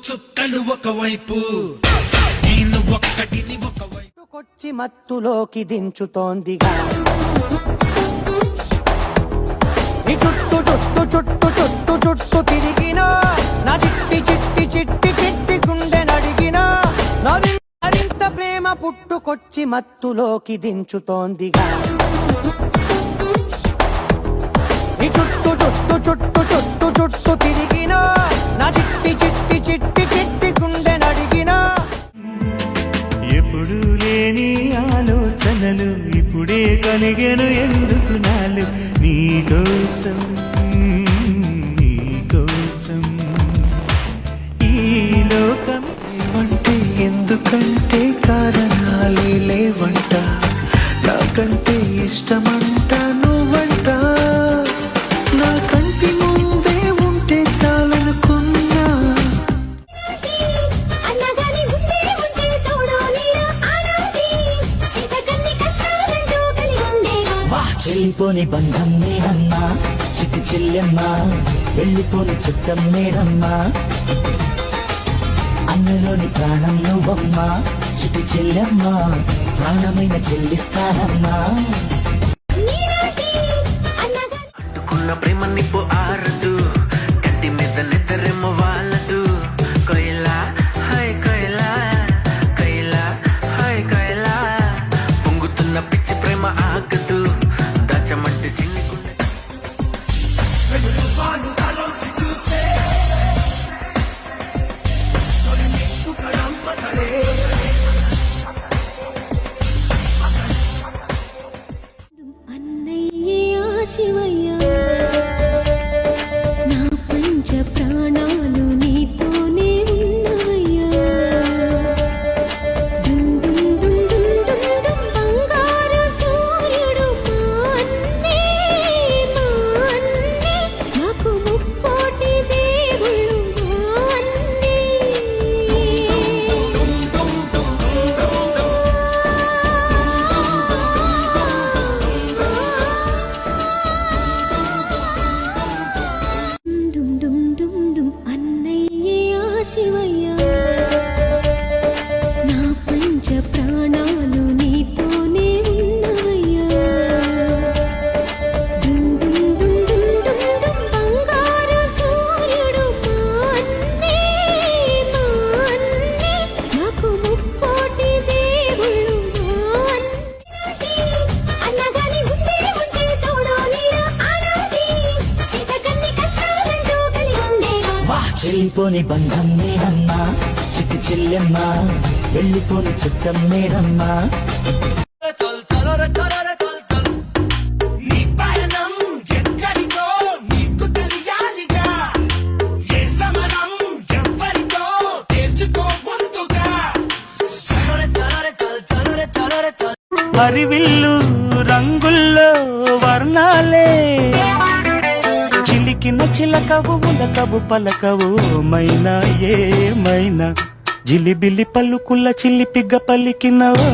చుక్కలు ఒకవైపు నేను ఒక్కటిని ఒకవైపు కొచ్చి మత్తులోకి దించుతోందిగా నీ చుట్టూ చుట్టూ చుట్టూ చుట్టూ చుట్టూ తిరిగినా నా చిట్టి చిట్టి చిట్టి చిట్టి గుండె నడిగినా మరింత ప్రేమ పుట్టుకొచ్చి మత్తులోకి దించుతోందిగా నీ చుట్టూ చుట్టూ చుట్టూ చుట్టూ చుట్టూ తిరిగినా నా చిట్టి చిట్టి చిట్టి చిట్టి గుండె నడిగినా ఎప్పుడు లేని ఆలోచనలు ఇప్పుడే కలిగెను ఎందుకు నాలు నీకోసం నీకోసం ఈ లోకం అంటే ఎందుకంటే కారణాలే లేవంట నాకంటే ఇష్టమంట నువ్వంట నా కంటి ముందే ఉంటే చాలనుకున్నా చెల్లిపోని బంధం నేనమ్మా చిట్టి చెల్లెమ్మా వెళ్ళిపోని చుట్టం నేనమ్మా అన్నలోని ప్రాణం నువ్వమ్మా చిట్టి చెల్లెమ్మా ప్రాణమైన చెల్లిస్తానమ్మా అట్టుకున్న ప్రేమ నిప్పు ఆరదు గట్టి మీద నిద్రెమ్మ వాళ్ళదు కొయిలా హై కొయిలా కైలా హై కైలా పొంగుతున్న పిచ్చి ప్రేమ ఆగదు దాచమంటే చిన్ని గుండె శివయ్యా నా పంచ ప్రాణాలు నీతోనే ఉన్నవయ్యా డుమ్ డుమ్ డుమ్ డుమ్ డుమ్ డుమ్ బంగారు సూర్యుడు మా అన్నే నాకు ముక్కోటి దేవుళ్ళు మా అన్నే శివయ్యా నా పంచ ప్రాణాలు నీతోనే ఉన్నవయ్యా డుమ్ డుమ్ డుమ్ డుమ్ డుమ్ డుమ్ బంగారు సూర్యుడు మా అన్నే నాకు ముక్కోటి దేవుళ్ళు మా అన్నగాని ఉంటే ఉంటే తోడో నీడ ఆనాటి సీతకన్ని కష్టాలంటూ కలిగి ఉండేవా చెల్లిపోని బంధం నేనమ్మా చిట్టి చెల్లెమ్మా వెళ్ళిపోని చుట్టం నేనమ్మా నీ పయనం ఎక్కడికో నీకు తెలియాలిగా ఏ సమరం ఎవరితో తేల్చుకో ముందుగా హరివిల్లు రంగుల్లో వర్ణాలే చిలికిన చిలకవు ములకవు పలకవు మైనా ఏమైనా జిలిబిలి పలుకుల చిల్లిపిగ్గ పలికినవు